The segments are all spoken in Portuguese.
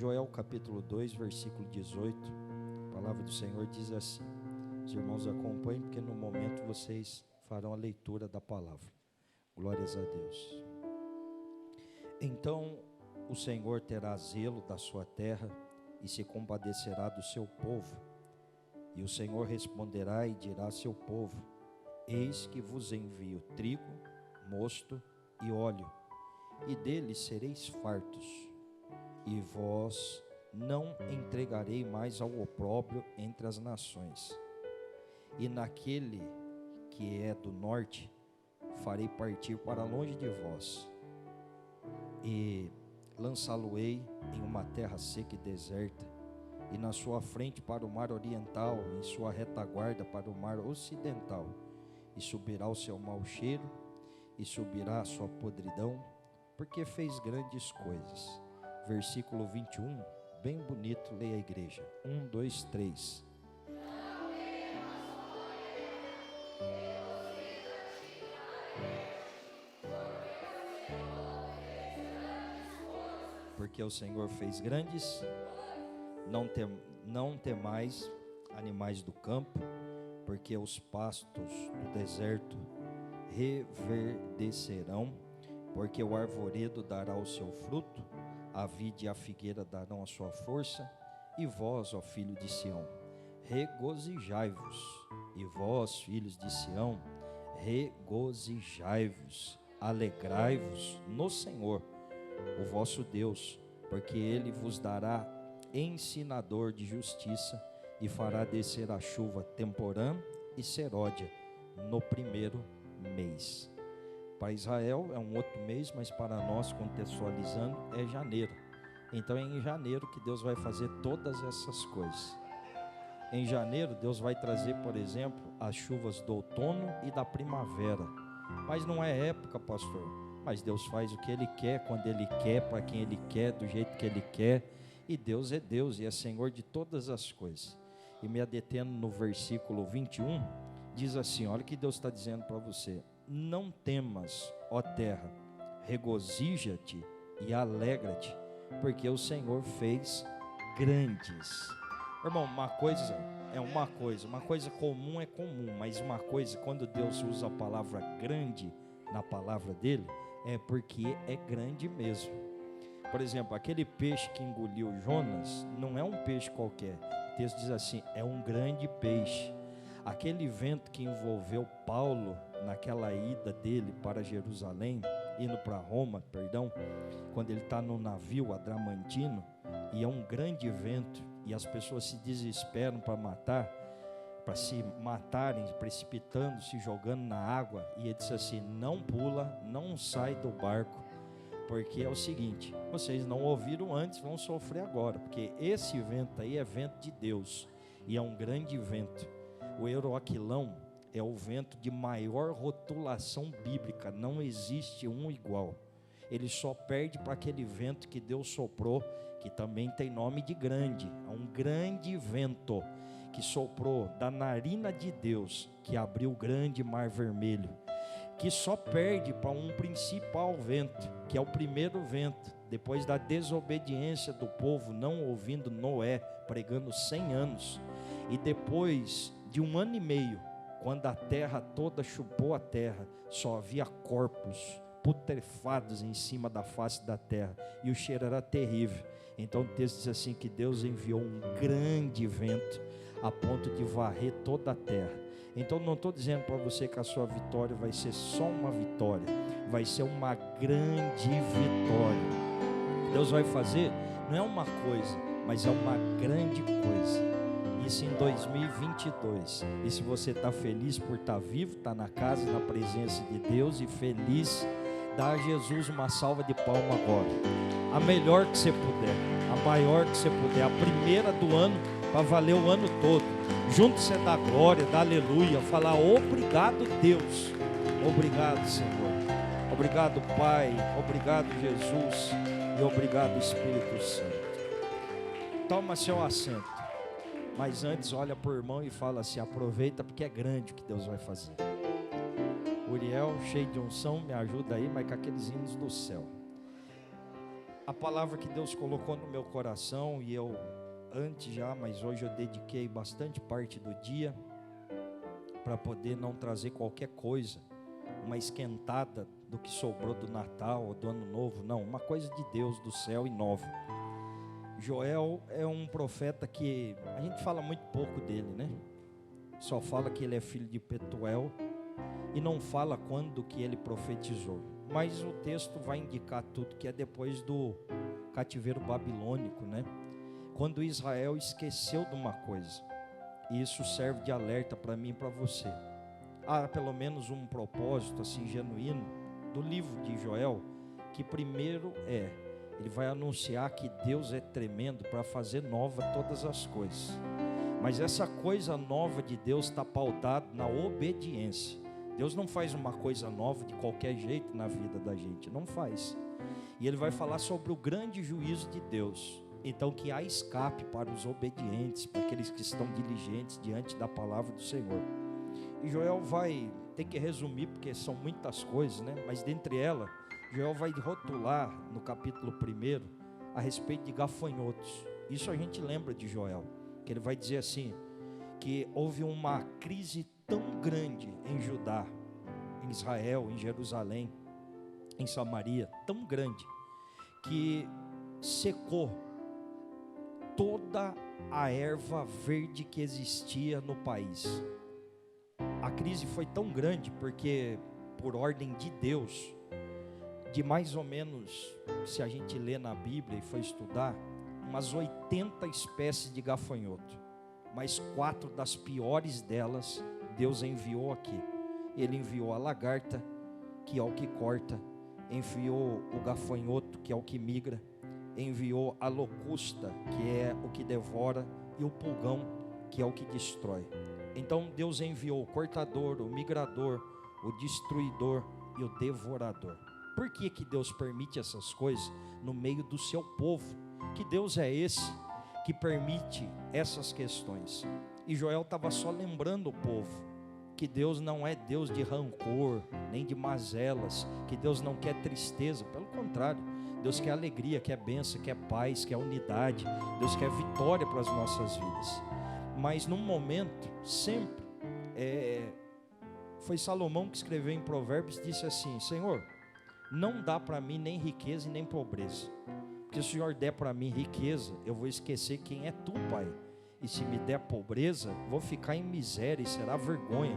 Joel capítulo 2, versículo 18, a palavra do Senhor diz assim. Os irmãos acompanhem, porque no momento vocês farão a leitura da palavra. Glórias a Deus. Então o Senhor terá zelo da sua terra e se compadecerá do seu povo. E o Senhor responderá e dirá a seu povo: eis que vos envio trigo, mosto e óleo, e deles sereis fartos. E vós não entregarei mais ao opróbrio entre as nações. E naquele que é do norte, farei partir para longe de vós, e lançá-lo-ei em uma terra seca e deserta, e na sua frente para o mar oriental, em sua retaguarda para o mar ocidental, e subirá o seu mau cheiro, e subirá a sua podridão, porque fez grandes coisas. Versículo 21, bem bonito, leia a igreja. 1, 2, 3. Porque o Senhor fez grandes, não temais animais do campo, porque os pastos do deserto reverdecerão, porque o arvoredo dará o seu fruto, a vide e a figueira darão a sua força, e vós, ó filho de Sião, regozijai-vos, e vós, filhos de Sião, regozijai-vos, alegrai-vos no Senhor, o vosso Deus, porque Ele vos dará ensinador de justiça, e fará descer a chuva temporã e seródia no primeiro mês. Para Israel é um outro mês, mas para nós, contextualizando, é janeiro. Então é em janeiro que Deus vai fazer todas essas coisas. Em janeiro Deus vai trazer, por exemplo, as chuvas do outono e da primavera. Mas não é época, pastor. Mas Deus faz o que Ele quer, quando Ele quer, para quem Ele quer, do jeito que Ele quer. E Deus é Deus e é Senhor de todas as coisas. E me adetendo no versículo 21, diz assim, olha o que Deus está dizendo para você. Não temas, ó terra, regozija-te e alegra-te, porque o Senhor fez grandes. Irmão, uma coisa é uma coisa comum é comum, mas uma coisa, quando Deus usa a palavra grande na palavra dele, é porque é grande mesmo. Por exemplo, aquele peixe que engoliu Jonas, não é um peixe qualquer. O texto diz assim, é um grande peixe. Aquele vento que envolveu Paulo naquela ida dele para Jerusalém, indo para Roma, quando ele está no navio adramantino, e é um grande vento, e as pessoas se desesperam para se matarem, precipitando, se jogando na água, e ele disse assim, não pula, não sai do barco, porque é o seguinte, vocês não ouviram antes, vão sofrer agora, porque esse vento aí é vento de Deus, e é um grande vento. O Euroaquilão é o vento de maior rotulação bíblica, não existe um igual. Ele só perde para aquele vento que Deus soprou, que também tem nome de grande. É um grande vento que soprou da narina de Deus, que abriu o grande mar vermelho, que só perde para um principal vento, que é o primeiro vento, depois da desobediência do povo, não ouvindo Noé, pregando 100 anos, e depois de 1 ano e meio, quando a terra toda chupou a terra, só havia corpos putrefados em cima da face da terra, e o cheiro era terrível. Então o texto diz assim, que Deus enviou um grande vento, a ponto de varrer toda a terra. Então não estou dizendo para você que a sua vitória vai ser só uma vitória, vai ser uma grande vitória. Deus vai fazer, não é uma coisa, mas é uma grande coisa. Isso em 2022. E se você está feliz por estar vivo, está na casa, na presença de Deus e feliz, dá a Jesus uma salva de palma agora. A melhor que você puder, a maior que você puder, a primeira do ano, para valer o ano todo. Junto você dá glória, dá aleluia, falar obrigado Deus, obrigado Senhor, obrigado Pai, obrigado Jesus e obrigado Espírito Santo. Toma seu assento. Mas antes olha para o irmão e fala assim, aproveita porque é grande o que Deus vai fazer. Uriel, cheio de unção, me ajuda aí, mas com aqueles hinos do céu. A palavra que Deus colocou no meu coração, e eu antes já, mas hoje eu dediquei bastante parte do dia para poder não trazer qualquer coisa, uma esquentada do que sobrou do Natal ou do Ano Novo, não, uma coisa de Deus, do céu e nova. Joel é um profeta que a gente fala muito pouco dele, né? Só fala que ele é filho de Petuel e não fala quando que ele profetizou. Mas o texto vai indicar tudo que é depois do cativeiro babilônico, né? Quando Israel esqueceu de uma coisa. E isso serve de alerta para mim e para você. Há pelo menos um propósito assim genuíno do livro de Joel, que primeiro ele vai anunciar que Deus é tremendo para fazer nova todas as coisas. Mas essa coisa nova de Deus está pautada na obediência. Deus não faz uma coisa nova de qualquer jeito na vida da gente, não faz. E ele vai falar sobre o grande juízo de Deus. Então que há escape para os obedientes, para aqueles que estão diligentes diante da palavra do Senhor. E Joel vai ter que resumir, porque são muitas coisas, né? Mas dentre elas, Joel vai rotular no capítulo 1 a respeito de gafanhotos. Isso a gente lembra de Joel, que ele vai dizer assim, que houve uma crise tão grande em Judá, em Israel, em Jerusalém, em Samaria, tão grande, que secou toda a erva verde que existia no país. A crise foi tão grande porque, por ordem de Deus, de mais ou menos, se a gente lê na Bíblia e for estudar, umas 80 espécies de gafanhoto, mas 4 das piores delas, Deus enviou aqui. Ele enviou a lagarta, que é o que corta, enviou o gafanhoto, que é o que migra, enviou a locusta, que é o que devora, e o pulgão, que é o que destrói. Então Deus enviou o cortador, o migrador, o destruidor e o devorador. Por que que Deus permite essas coisas no meio do seu povo? Que Deus é esse que permite essas questões? E Joel estava só lembrando o povo que Deus não é Deus de rancor, nem de mazelas, que Deus não quer tristeza, pelo contrário, Deus quer alegria, quer bênção, quer paz, quer unidade, Deus quer vitória para as nossas vidas. Mas num momento, sempre, foi Salomão que escreveu em Provérbios, disse assim: Senhor, não dá para mim nem riqueza e nem pobreza, porque se o Senhor der para mim riqueza, eu vou esquecer quem é tu, Pai, e se me der pobreza, vou ficar em miséria e será vergonha.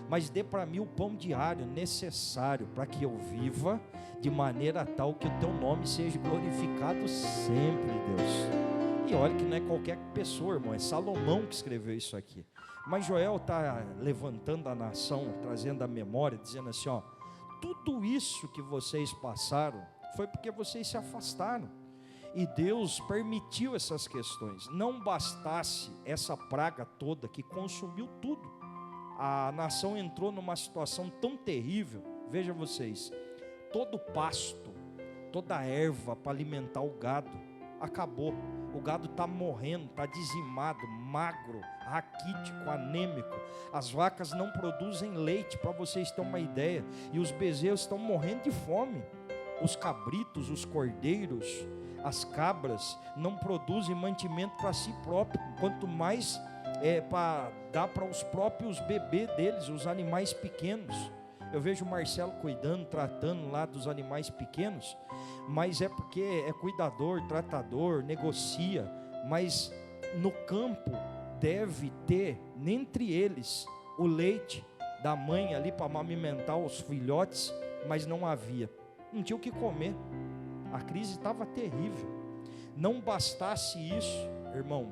Mas dê para mim o pão diário necessário para que eu viva de maneira tal que o teu nome seja glorificado sempre, Deus. E olha que não é qualquer pessoa, irmão, é Salomão que escreveu isso aqui. Mas Joel está levantando a nação, trazendo a memória, dizendo assim, ó, tudo isso que vocês passaram foi porque vocês se afastaram. E Deus permitiu essas questões. Não bastasse essa praga toda que consumiu tudo, a nação entrou numa situação tão terrível. Veja vocês, todo pasto, toda erva para alimentar o gado acabou. O gado está morrendo, está dizimado, magro, raquítico, anêmico. As vacas não produzem leite, para vocês terem uma ideia. E os bezerros estão morrendo de fome. Os cabritos, os cordeiros, as cabras não produzem mantimento para si próprio, quanto mais para dar para os próprios bebês deles, os animais pequenos. Eu vejo o Marcelo cuidando, tratando lá dos animais pequenos, mas é porque é cuidador, tratador, negocia, mas no campo deve ter, entre eles, o leite da mãe ali para amamentar os filhotes, mas não havia, não tinha o que comer. A crise estava terrível. Não bastasse isso, irmão,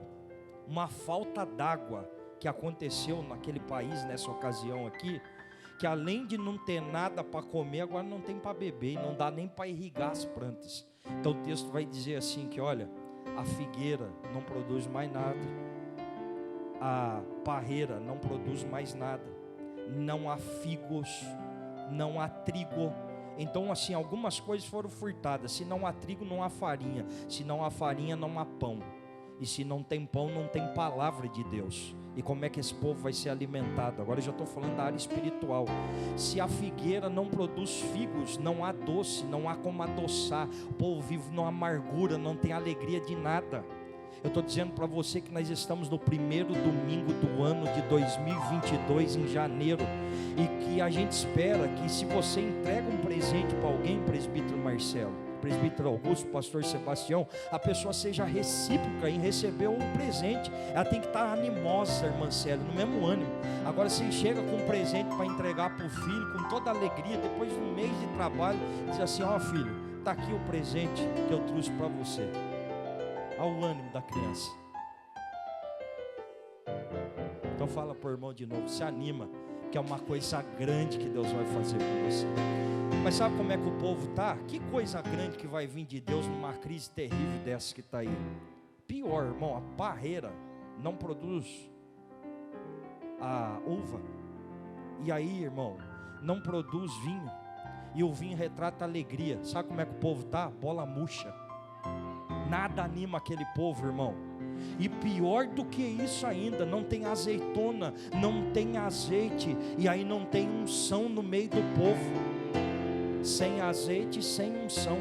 uma falta d'água que aconteceu naquele país nessa ocasião aqui, que além de não ter nada para comer, agora não tem para beber, e não dá nem para irrigar as plantas. Então o texto vai dizer assim que, olha, a figueira não produz mais nada, a parreira não produz mais nada, não há figos, não há trigo. Então assim, algumas coisas foram furtadas. Se não há trigo, não há farinha. Se não há farinha, não há pão. E se não tem pão, não tem palavra de Deus. E como é que esse povo vai ser alimentado? Agora eu já estou falando da área espiritual. Se a figueira não produz figos, não há doce, não há como adoçar. O povo vive numa amargura, não tem alegria de nada. Eu estou dizendo para você que nós estamos no primeiro domingo do ano de 2022, em janeiro, e que a gente espera que, se você entrega um presente para alguém, presbítero Marcelo, presbítero Augusto, pastor Sebastião, a pessoa seja recíproca em receber o presente. Ela tem que estar animosa, irmã Célia, no mesmo ânimo. Agora, se chega com um presente para entregar para o filho, com toda alegria, depois de um mês de trabalho, diz assim: ó filho, está aqui o presente que eu trouxe para você. Ao ânimo da criança. Então fala para o irmão de novo, se anima, que é uma coisa grande que Deus vai fazer com você. Mas sabe como é que o povo está? Que coisa grande que vai vir de Deus numa crise terrível dessa que está aí. Pior, irmão, a parreira não produz a uva. E aí, irmão, não produz vinho. E o vinho retrata a alegria. Sabe como é que o povo está? Bola murcha. Nada anima aquele povo, irmão. E pior do que isso ainda, não tem azeitona, não tem azeite, e aí não tem unção no meio do povo. Sem azeite, sem unção.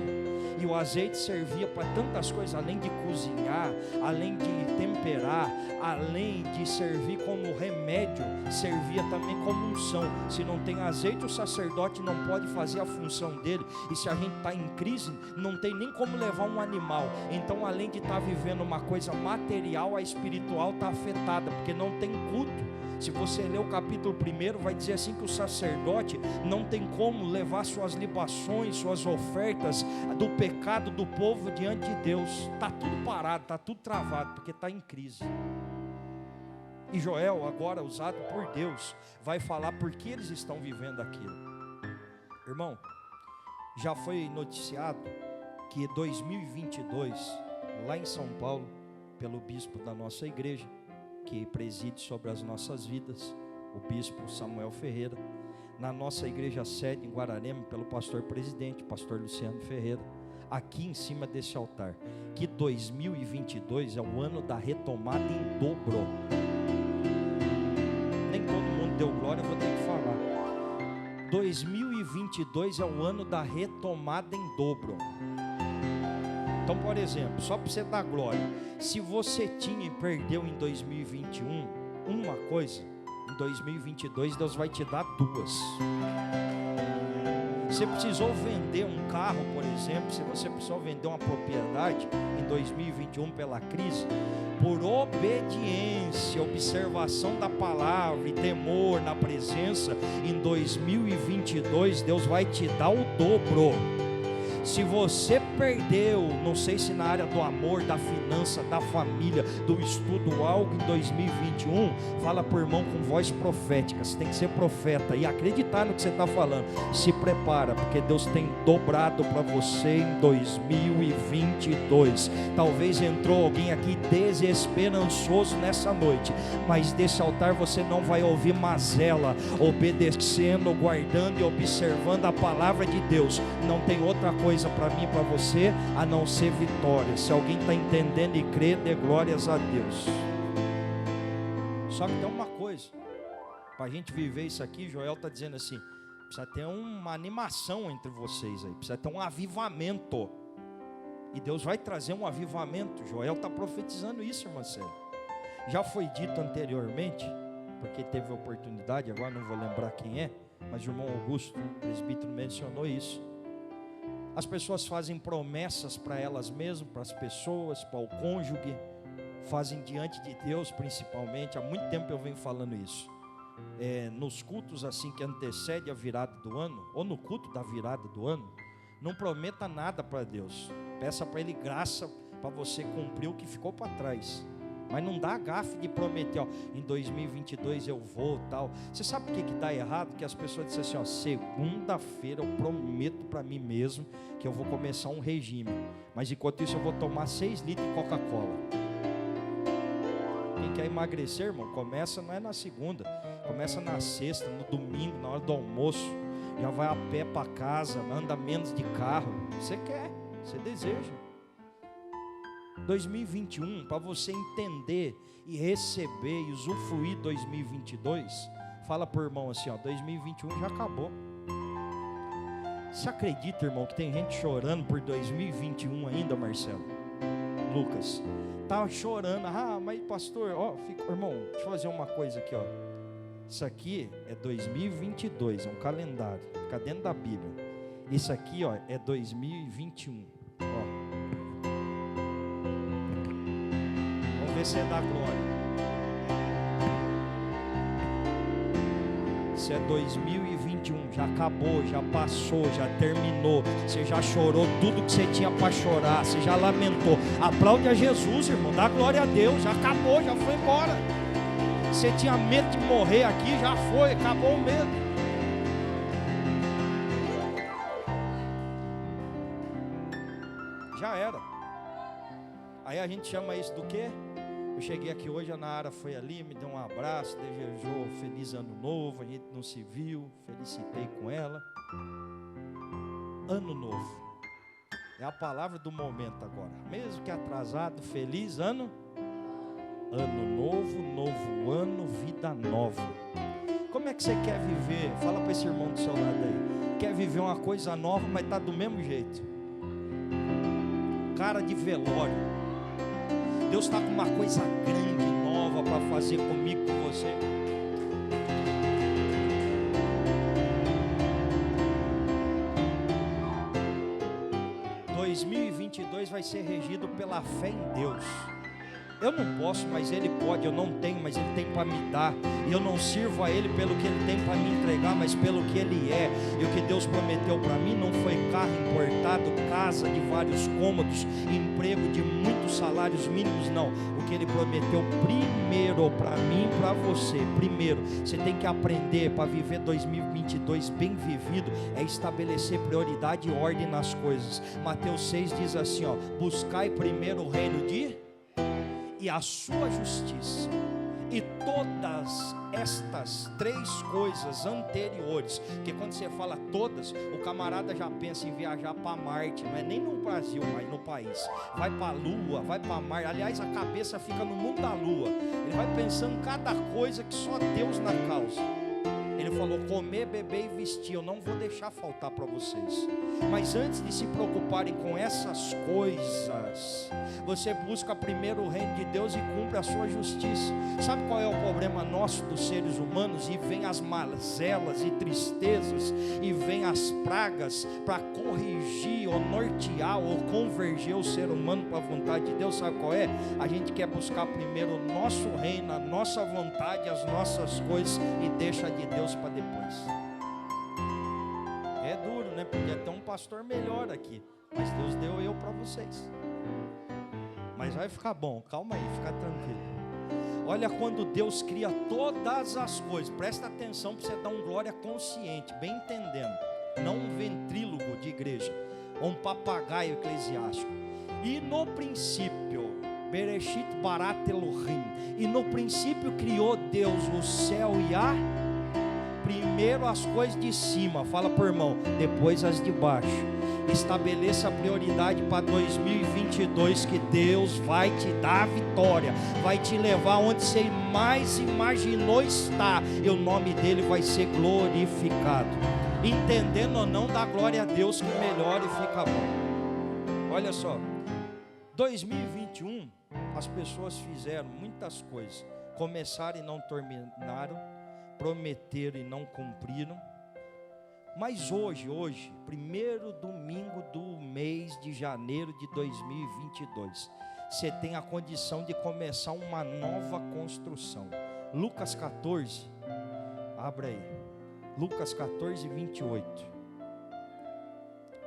E o azeite servia para tantas coisas, além de cozinhar, além de temperar, além de servir como remédio, servia também como unção. Se não tem azeite, o sacerdote não pode fazer a função dele. E se a gente está em crise, não tem nem como levar um animal. Então, além de estar vivendo uma coisa material, a espiritual está afetada, porque não tem culto. Se você ler o capítulo 1, vai dizer assim que o sacerdote não tem como levar suas libações, suas ofertas do pecado do povo diante de Deus. Está tudo parado, está tudo travado, porque está em crise. E Joel, agora usado por Deus, vai falar por que eles estão vivendo aquilo. Irmão, já foi noticiado que 2022, lá em São Paulo, pelo bispo da nossa igreja, que preside sobre as nossas vidas, o bispo Samuel Ferreira, na nossa igreja sede em Guararema, pelo pastor presidente, pastor Luciano Ferreira, aqui em cima desse altar, que 2022 é o ano da retomada em dobro. Nem todo mundo deu glória, eu vou ter que falar. 2022 é o ano da retomada em dobro. Então, por exemplo, só para você dar glória, se você tinha e perdeu em 2021 uma coisa, em 2022 Deus vai te dar duas. Você precisou vender um carro, por exemplo, se você precisou vender uma propriedade em 2021 pela crise, por obediência, observação da palavra e temor na presença, em 2022 Deus vai te dar o dobro. Se você perdeu, não sei se na área do amor, da finança, da família, do estudo, algo em 2021, fala por irmão com voz profética. Você tem que ser profeta e acreditar no que você está falando. Se prepara, porque Deus tem dobrado para você em 2022. Talvez entrou alguém aqui desesperançoso nessa noite, mas desse altar você não vai ouvir mazela, obedecendo, guardando e observando a palavra de Deus. Não tem outra coisa para mim e para você a não ser vitória. Se alguém está entendendo e crê, dê glórias a Deus. Só que tem uma coisa, para a gente viver isso aqui, Joel está dizendo assim, precisa ter uma animação entre vocês aí, precisa ter um avivamento, e Deus vai trazer um avivamento. Joel está profetizando isso, irmã Célia. Já foi dito anteriormente, porque teve a oportunidade, agora não vou lembrar quem é, mas o irmão Augusto, o presbítero, mencionou isso. As pessoas fazem promessas para elas mesmas, para as pessoas, para o cônjuge, fazem diante de Deus principalmente. Há muito tempo eu venho falando isso. Nos cultos assim que antecede a virada do ano, ou no culto da virada do ano, não prometa nada para Deus. Peça para Ele graça para você cumprir o que ficou para trás. Mas não dá gafe de prometer, ó, em 2022 eu vou, tal. Você sabe por que dá errado? Que as pessoas dizem assim, ó, segunda-feira eu prometo para mim mesmo que eu vou começar um regime. Mas enquanto isso eu vou tomar 6 litros de Coca-Cola. Quem quer emagrecer, irmão, começa não é na segunda, começa na sexta, no domingo, na hora do almoço. Já vai a pé para casa, anda menos de carro. Você quer, você deseja. 2021, para você entender e receber e usufruir 2022, fala por irmão assim, ó, 2021 já acabou. Você acredita, irmão, que tem gente chorando por 2021 ainda, Marcelo? Lucas, tá chorando, mas pastor, ó, irmão, deixa eu fazer uma coisa aqui, ó. Isso aqui é 2022, é um calendário, fica dentro da Bíblia. Isso aqui, ó, é 2021, ó. Vamos ver se é da glória. Isso é 2021, já acabou, já passou, já terminou. Você já chorou tudo que você tinha para chorar, você já lamentou. Aplaude a Jesus, irmão, dá glória a Deus, já acabou, já foi embora. Você tinha medo de morrer aqui, já foi, acabou o medo. Já era. Aí a gente chama isso do quê? Eu cheguei aqui hoje, a Nara foi ali, me deu um abraço, desejou feliz ano novo, a gente não se viu, felicitei com ela. Ano novo, é a palavra do momento agora, mesmo que atrasado, feliz ano novo, novo ano, vida nova. Como é que você quer viver? Fala para esse irmão do seu lado aí, quer viver uma coisa nova, mas está do mesmo jeito, cara de velório. Deus está com uma coisa grande, nova para fazer comigo, com você. Em 2022 vai ser regido pela fé em Deus. Eu não posso, mas Ele pode. Eu não tenho, mas Ele tem para me dar. E eu não sirvo a Ele pelo que Ele tem para me entregar, mas pelo que Ele é. E o que Deus prometeu para mim não foi carro importado, casa de vários cômodos, emprego de muitos salários mínimos, não. O que Ele prometeu primeiro para mim e para você, primeiro, você tem que aprender para viver 2022 bem vivido, é estabelecer prioridade e ordem nas coisas. Mateus 6 diz assim, ó, buscai primeiro o reino e a sua justiça, e todas estas três coisas anteriores, que quando você fala todas, o camarada já pensa em viajar para Marte, não é nem no Brasil, mas no país, vai para a Lua, vai para Marte, aliás a cabeça fica no mundo da Lua, ele vai pensando cada coisa que só Deus na causa. Ele falou, comer, beber e vestir, eu não vou deixar faltar para vocês. Mas antes de se preocuparem com essas coisas, você busca primeiro o reino de Deus e cumpre a sua justiça. Sabe qual é o problema nosso dos seres humanos? E vem as mazelas e tristezas, e vem as pragas para corrigir ou nortear ou converger o ser humano para a vontade de Deus. Sabe qual é? A gente quer buscar primeiro o nosso reino, a nossa vontade, as nossas coisas, e deixa de Deus para depois. É duro, né? Podia ter um pastor melhor aqui, mas Deus deu eu para vocês. Mas vai ficar bom, calma aí, fica tranquilo. Olha, quando Deus cria todas as coisas, presta atenção para você dar um glória consciente, bem entendendo, não um ventrílogo de igreja, ou um papagaio eclesiástico. E no princípio, Bereshit barat Elohim, e no princípio criou Deus o céu e a primeiro as coisas de cima, fala por irmão, depois as de baixo. Estabeleça a prioridade para 2022, que Deus vai te dar a vitória, vai te levar onde você mais imaginou estar, e o nome dele vai ser glorificado. Entendendo ou não, dá glória a Deus, que melhora e fica bom. Olha só, 2021 as pessoas fizeram muitas coisas, começaram e não terminaram, prometeram e não cumpriram. Mas hoje, primeiro domingo do mês de janeiro de 2022, você tem a condição de começar uma nova construção. Lucas 14, abre aí, Lucas 14, 28.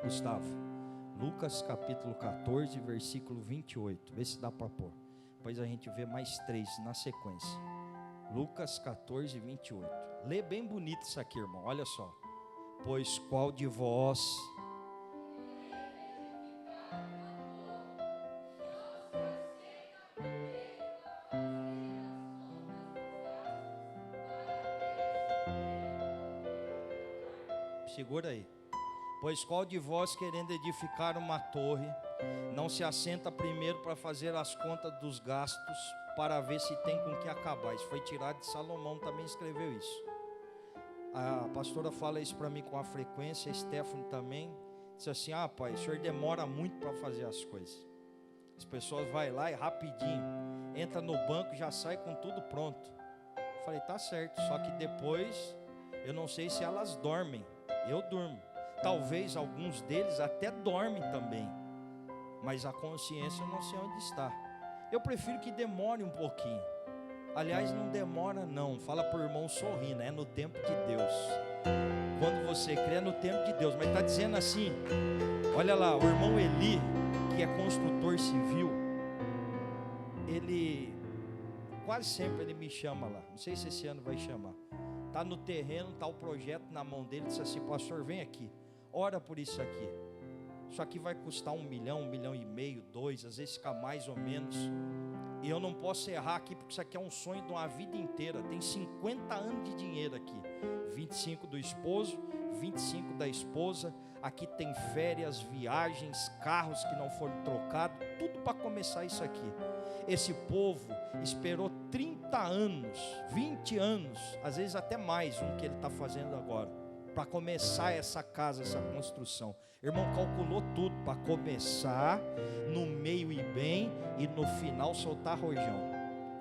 Gustavo, Lucas capítulo 14, versículo 28, vê se dá para pôr, depois a gente vê mais 3 na sequência. Lucas 14, 28, lê bem bonito isso aqui, irmão, olha só. Pois qual de vós segura aí. Pois qual de vós, querendo edificar uma torre, não se assenta primeiro para fazer as contas dos gastos, para ver se tem com que acabar. Isso foi tirado de Salomão, também escreveu isso. A pastora fala isso para mim com a frequência, a Stephanie também. Diz assim: pai, o senhor demora muito para fazer as coisas. As pessoas vão lá e rapidinho, entra no banco e já sai com tudo pronto. Eu falei: tá certo, só que depois, eu não sei se elas dormem, eu durmo. Talvez alguns deles até dormem também, mas a consciência eu não sei onde está. Eu prefiro que demore um pouquinho. Aliás, não demora não, fala para o irmão sorrindo, é no tempo de Deus. Quando você crê, é no tempo de Deus. Mas está dizendo assim, olha lá, o irmão Eli, que é construtor civil, ele, quase sempre ele me chama lá, não sei se esse ano vai chamar. Está no terreno, está o projeto na mão dele, disse assim: pastor, vem aqui, ora por isso aqui. Isso aqui vai custar 1 milhão, 1,5 milhão, 2, às vezes fica mais ou menos. E eu não posso errar aqui, porque isso aqui é um sonho de uma vida inteira. Tem 50 anos de dinheiro aqui. 25 do esposo, 25 da esposa. Aqui tem férias, viagens, carros que não foram trocados. Tudo para começar isso aqui. Esse povo esperou 30 anos, 20 anos, às vezes até mais, um que ele está fazendo agora, para começar essa casa, essa construção. Irmão, calculou tudo para começar, no meio ir bem e no final soltar rojão.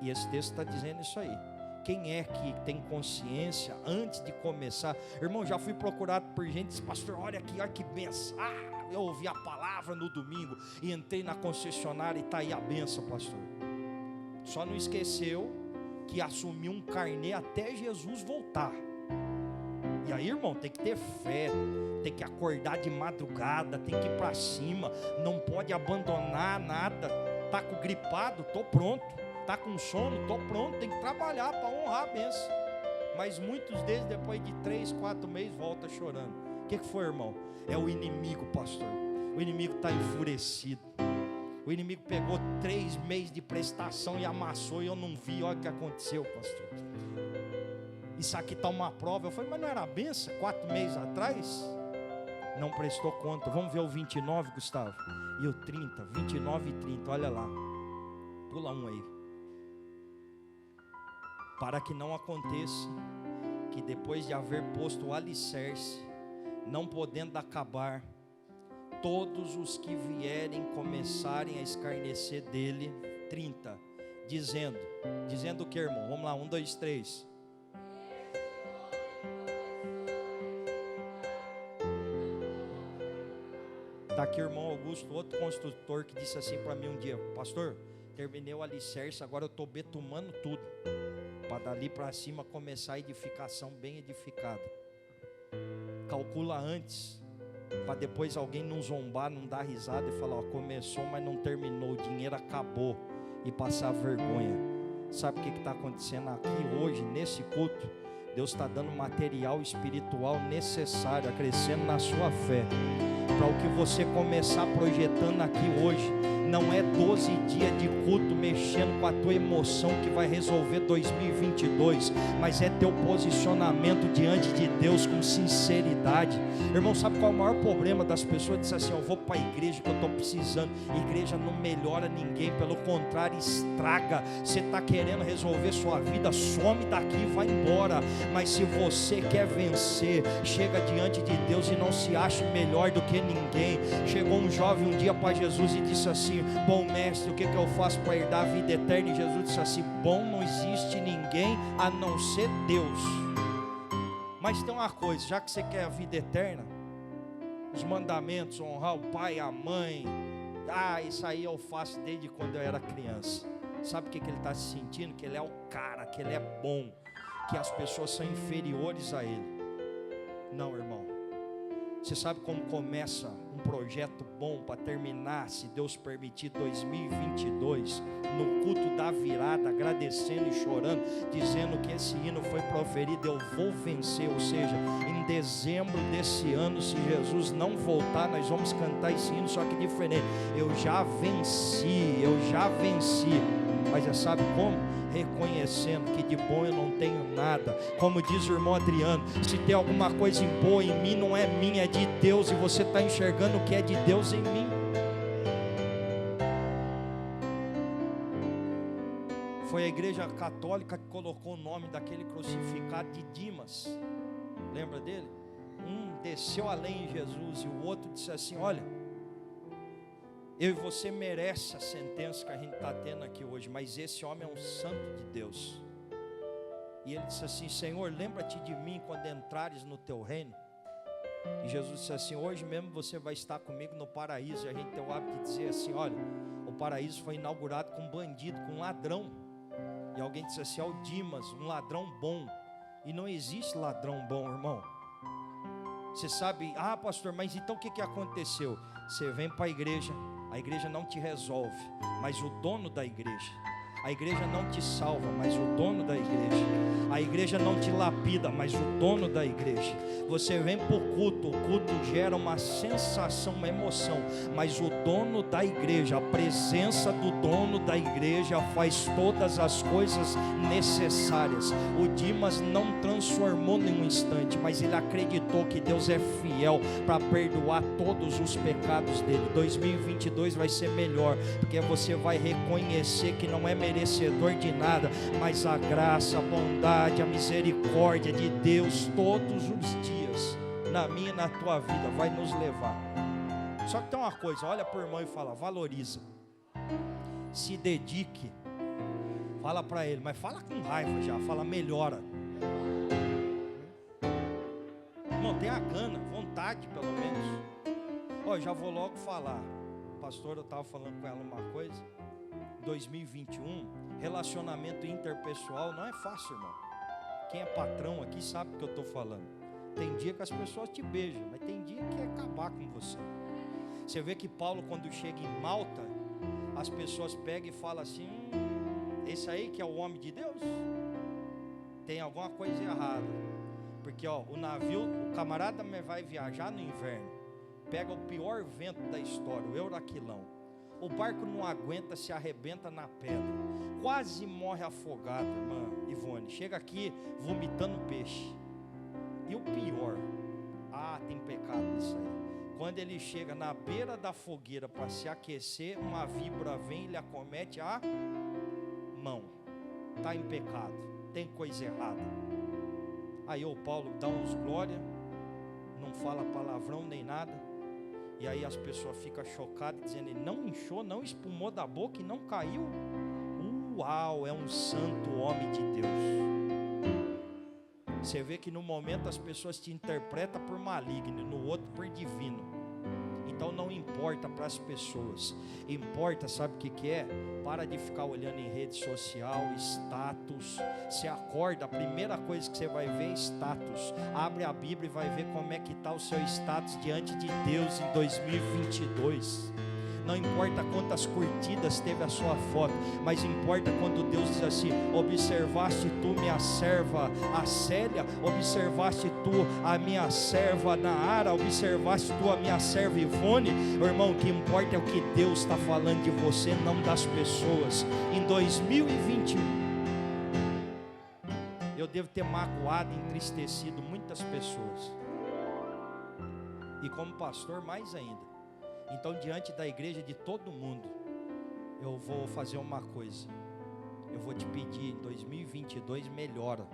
E esse texto está dizendo isso aí. Quem é que tem consciência antes de começar? Irmão, já fui procurado por gente, disse: pastor, olha aqui, olha que benção. Eu ouvi a palavra no domingo e entrei na concessionária e está aí a benção, pastor. Só não esqueceu que assumiu um carnê até Jesus voltar. E aí, irmão, tem que ter fé, tem que acordar de madrugada, tem que ir para cima, não pode abandonar nada. Tá com gripado? Tô pronto. Tá com sono? Tô pronto. Tem que trabalhar para honrar a bênção. Mas muitos deles, depois de 3, 4 meses, volta chorando. O que foi, irmão? É o inimigo, pastor. O inimigo está enfurecido. O inimigo pegou 3 meses de prestação e amassou, e eu não vi. Olha o que aconteceu, pastor. Isso aqui está uma prova. Eu falei: mas não era a benção 4 meses atrás? Não prestou conta. Vamos ver o 29, Gustavo. E o 30, 29 e 30, olha lá. Pula um aí. Para que não aconteça que depois de haver posto o alicerce, não podendo acabar, todos os que vierem começarem a escarnecer dele. 30, dizendo o que, irmão? Vamos lá, 1, 2, 3. Está aqui o irmão Augusto, outro construtor, que disse assim para mim um dia: pastor, terminei o alicerce, agora eu estou betumando tudo, para dali para cima começar a edificação bem edificada. Calcula antes, para depois alguém não zombar, não dar risada e falar: começou, mas não terminou, o dinheiro acabou, e passar vergonha. Sabe o que está acontecendo aqui hoje, nesse culto? Deus está dando material espiritual necessário, acrescendo na sua fé, para o que você começar projetando aqui hoje. Não é 12 dias de culto mexendo com a tua emoção que vai resolver 2022, mas é teu posicionamento diante de Deus com sinceridade. Irmão, sabe qual é o maior problema das pessoas? Diz assim: eu vou para a igreja que eu estou precisando. Igreja não melhora ninguém, pelo contrário, estraga. Você está querendo resolver sua vida, some daqui e vai embora. Mas se você quer vencer, chega diante de Deus e não se ache melhor do que ninguém. Chegou um jovem um dia para Jesus e disse assim: bom mestre, o que eu faço para herdar a vida eterna? E Jesus disse assim: bom não existe ninguém a não ser Deus. Mas tem uma coisa: já que você quer a vida eterna, os mandamentos, honrar o pai, a mãe, isso aí eu faço desde quando eu era criança. Sabe o que ele está se sentindo? Que ele é o cara, que ele é bom, que as pessoas são inferiores a ele. Não, irmão. Você sabe como começa um projeto bom para terminar, se Deus permitir, 2022, no culto da virada, agradecendo e chorando, dizendo que esse hino foi proferido: eu vou vencer. Ou seja, em dezembro desse ano, se Jesus não voltar, nós vamos cantar esse hino, só que diferente: eu já venci, eu já venci. Mas já sabe como? Reconhecendo que de bom eu não tenho nada. Como diz o irmão Adriano: se tem alguma coisa boa em mim, não é minha, é de Deus. E você está enxergando o que é de Deus em mim. Foi a igreja católica que colocou o nome daquele crucificado de Dimas. Lembra dele? Um desceu além em Jesus e o outro disse assim: olha, eu e você merece a sentença que a gente está tendo aqui hoje, mas esse homem é um santo de Deus. E ele disse assim: Senhor, lembra-te de mim quando entrares no teu reino. E Jesus disse assim: hoje mesmo você vai estar comigo no paraíso. E a gente tem o hábito de dizer assim: olha, o paraíso foi inaugurado com um bandido, com um ladrão. E alguém disse assim: é o Dimas, um ladrão bom. E não existe ladrão bom, irmão. Você sabe, pastor, mas então o que aconteceu? Você vem para a igreja não te resolve, mas o dono da igreja. A igreja não te salva, mas o dono da igreja. A igreja não te lapida, mas o dono da igreja. Você vem para o culto gera uma sensação, uma emoção, mas o dono da igreja, a presença do dono da igreja faz todas as coisas necessárias. O Dimas não transformou em um instante, mas ele acreditou que Deus é fiel para perdoar todos os pecados dele. 2022 vai ser melhor, porque você vai reconhecer que não é merecedor de nada, mas a graça, a bondade, a misericórdia de Deus todos os dias, na minha e na tua vida, vai nos levar. Só que tem uma coisa, olha para o irmão e fala: valoriza, se dedique. Fala para ele, mas fala com raiva já, fala: melhora. Irmão, tenha gana, vontade pelo menos. Já vou logo falar. Pastor, eu estava falando com ela uma coisa. 2021, relacionamento interpessoal não é fácil, irmão. Quem é patrão aqui sabe o que eu estou falando. Tem dia que as pessoas te beijam, mas tem dia que é acabar com você. Você vê que Paulo, quando chega em Malta, as pessoas pegam e falam assim: esse aí que é o homem de Deus? Tem alguma coisa errada. Porque o navio, o camarada vai viajar no inverno, pega o pior vento da história, o Euraquilão. O barco não aguenta, se arrebenta na pedra, quase morre afogado, irmã Ivone. Chega aqui vomitando peixe. E o pior, tem pecado nisso aí. Quando ele chega na beira da fogueira para se aquecer, uma víbora vem e lhe acomete a mão. Está em pecado, tem coisa errada. Aí o Paulo dá uns glória, não fala palavrão nem nada. E aí as pessoas ficam chocadas, dizendo: ele não inchou, não espumou da boca e não caiu. Uau, é um santo homem de Deus. Você vê que no momento as pessoas te interpretam por maligno, no outro por divino. Então não importa para as pessoas, importa, sabe o que é? Para de ficar olhando em rede social, status. Você acorda, a primeira coisa que você vai ver é status. Abre a Bíblia e vai ver como é que está o seu status diante de Deus em 2022. Não importa quantas curtidas teve a sua foto, mas importa quando Deus diz assim: observaste tu minha serva a Célia, observaste tu a minha serva Naara, observaste tu a minha serva Ivone. Irmão, o que importa é o que Deus está falando de você, não das pessoas. Em 2021 eu devo ter magoado, entristecido muitas pessoas, e como pastor mais ainda. Então, diante da igreja, de todo mundo, eu vou fazer uma coisa. Eu vou te pedir, em 2022, melhora.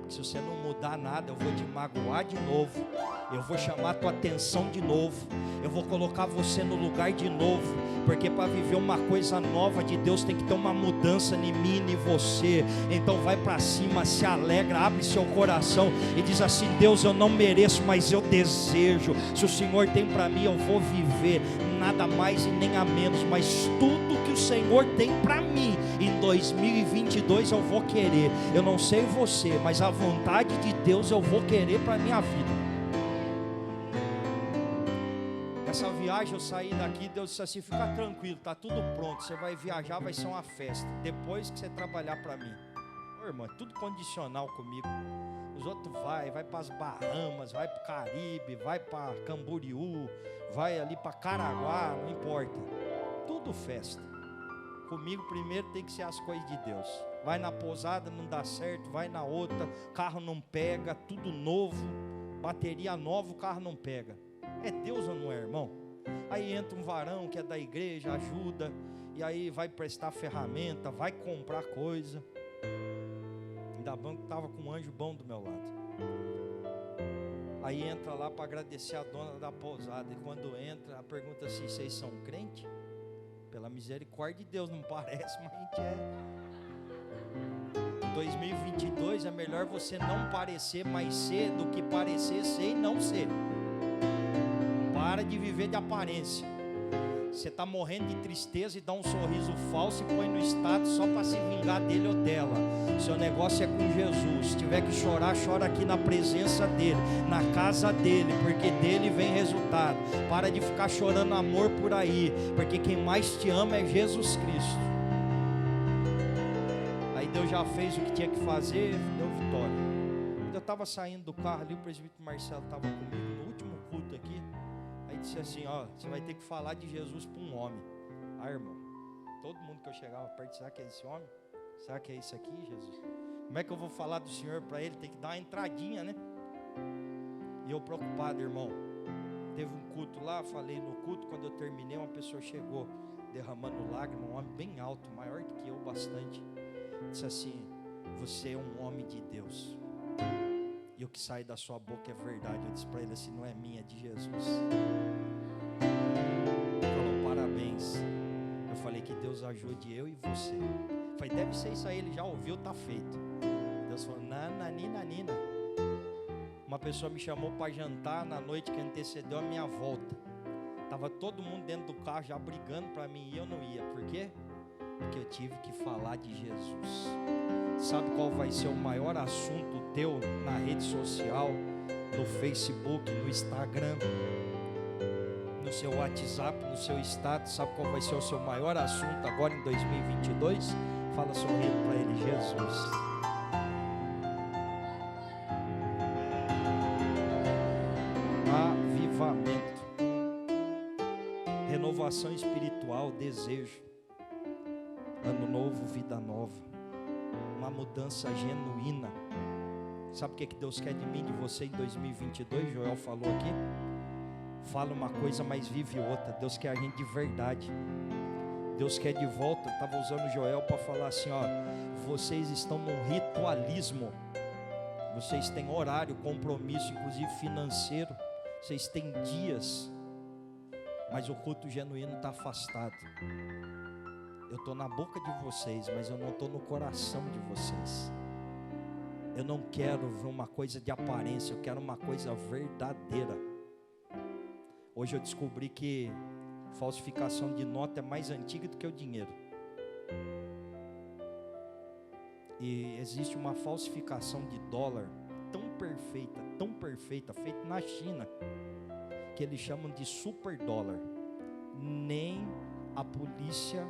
Porque se você não mudar nada, eu vou te magoar de novo. Eu vou chamar a tua atenção de novo. Eu vou colocar você no lugar de novo. Porque para viver uma coisa nova de Deus, tem que ter uma mudança em mim e em você. Então vai para cima, se alegra, abre seu coração e diz assim: Deus, eu não mereço, mas eu desejo. Se o Senhor tem para mim, eu vou viver. Nada mais e nem a menos, mas tudo que o Senhor tem para mim em 2022 eu vou querer. Eu não sei você, mas a vontade de Deus eu vou querer para a minha vida. Essa viagem eu saí daqui, Deus disse assim: fica tranquilo, está tudo pronto, você vai viajar, vai ser uma festa, depois que você trabalhar para mim. Irmão, é tudo condicional comigo. Os outros vai para as Bahamas, vai para o Caribe, vai para Camboriú, vai ali para Caraguá, não importa, tudo festa. Comigo primeiro tem que ser as coisas de Deus. Vai na pousada, não dá certo, vai na outra, carro não pega, tudo novo, bateria nova, o carro não pega. É Deus ou não é, irmão? Aí entra um varão que é da igreja, ajuda, E aí vai prestar ferramenta, vai comprar coisa. Ainda bem que estava com um anjo bom do meu lado. Aí entra lá para agradecer a dona da pousada. E quando entra, a pergunta assim: vocês são crente? Pela misericórdia de Deus, não parece, mas a gente é. 2022 é melhor você não parecer mais ser do que parecer ser e não ser. Para de viver de aparência. Você está morrendo de tristeza e dá um sorriso falso e põe no status só para se vingar dele ou dela. Seu negócio é com Jesus. Se tiver que chorar, chora aqui na presença dele, na casa dele, porque dele vem resultado. Para de ficar chorando amor por aí, porque quem mais te ama é Jesus Cristo. Deus já fez o que tinha que fazer, deu vitória. Quando eu estava saindo do carro ali, o presbítero Marcelo estava comigo no último culto aqui. Aí disse assim: ó, você vai ter que falar de Jesus para um homem. Ah, irmão, todo mundo que eu chegava perto, será que é esse homem? Será que é isso aqui, Jesus? Como é que eu vou falar do Senhor para ele? Tem que dar uma entradinha, né? E eu preocupado, irmão. Teve um culto lá, falei no culto, quando eu terminei, uma pessoa chegou derramando lágrimas, um homem bem alto, maior do que eu bastante. Disse assim: você é um homem de Deus, e o que sai da sua boca é verdade. Eu disse para ele assim: não é minha, é de Jesus. Ele falou: parabéns. Eu falei: que Deus ajude eu e você. Eu falei: deve ser isso aí, ele já ouviu, tá feito. Deus falou: nananina. Uma pessoa me chamou para jantar na noite que antecedeu a minha volta. Estava todo mundo dentro do carro já brigando para mim, e eu não ia. Por quê? Porque eu tive que falar de Jesus. Sabe qual vai ser o maior assunto teu na rede social, no Facebook, no Instagram, no seu WhatsApp, no seu status? Sabe qual vai ser o seu maior assunto agora em 2022? Fala sorrindo para ele: Jesus. Avivamento, renovação espiritual, desejo. Ano novo, vida nova, uma mudança genuína. Sabe o que Deus quer de mim, de você em 2022? Joel falou aqui. Fala uma coisa, mas vive outra. Deus quer a gente de verdade. Deus quer de volta. Estava usando Joel para falar assim: ó, vocês estão num ritualismo. Vocês têm horário, compromisso, inclusive financeiro. Vocês têm dias, mas o culto genuíno está afastado. Eu estou na boca de vocês, mas eu não estou no coração de vocês. Eu não quero ver uma coisa de aparência, eu quero uma coisa verdadeira. Hoje eu descobri que falsificação de nota é mais antiga do que o dinheiro. E existe uma falsificação de dólar tão perfeita, feita na China, que eles chamam de super dólar. Nem a polícia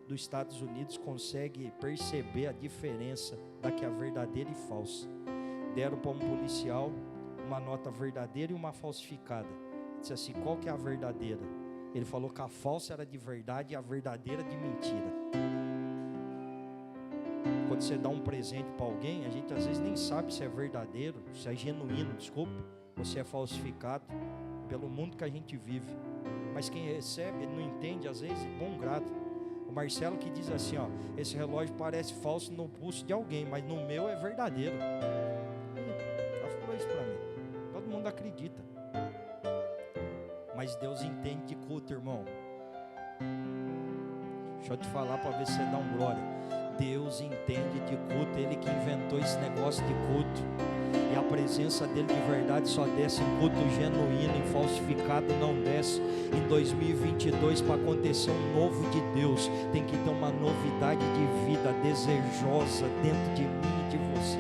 dos Estados Unidos consegue perceber a diferença da que é verdadeira e falsa. Deram para um policial uma nota verdadeira e uma falsificada. Disse assim: qual que é a verdadeira? Ele falou que a falsa era de verdade e a verdadeira de mentira. Quando você dá um presente para alguém, a gente às vezes nem sabe se é verdadeiro, se é genuíno, ou se é falsificado, pelo mundo que a gente vive. Mas quem recebe, ele não entende, às vezes, bom grado. O Marcelo que diz assim: ó, esse relógio parece falso no pulso de alguém, mas no meu é verdadeiro. Ela falou isso para mim. Todo mundo acredita. Mas Deus entende de culto, irmão. Deixa eu te falar para ver se você dá um glória. Deus entende de culto. Ele que inventou esse negócio de culto. E a presença dele de verdade só desce em culto genuíno, em falsificado não desce. Em 2022, para acontecer um novo de Deus, tem que ter uma novidade de vida desejosa dentro de mim e de você.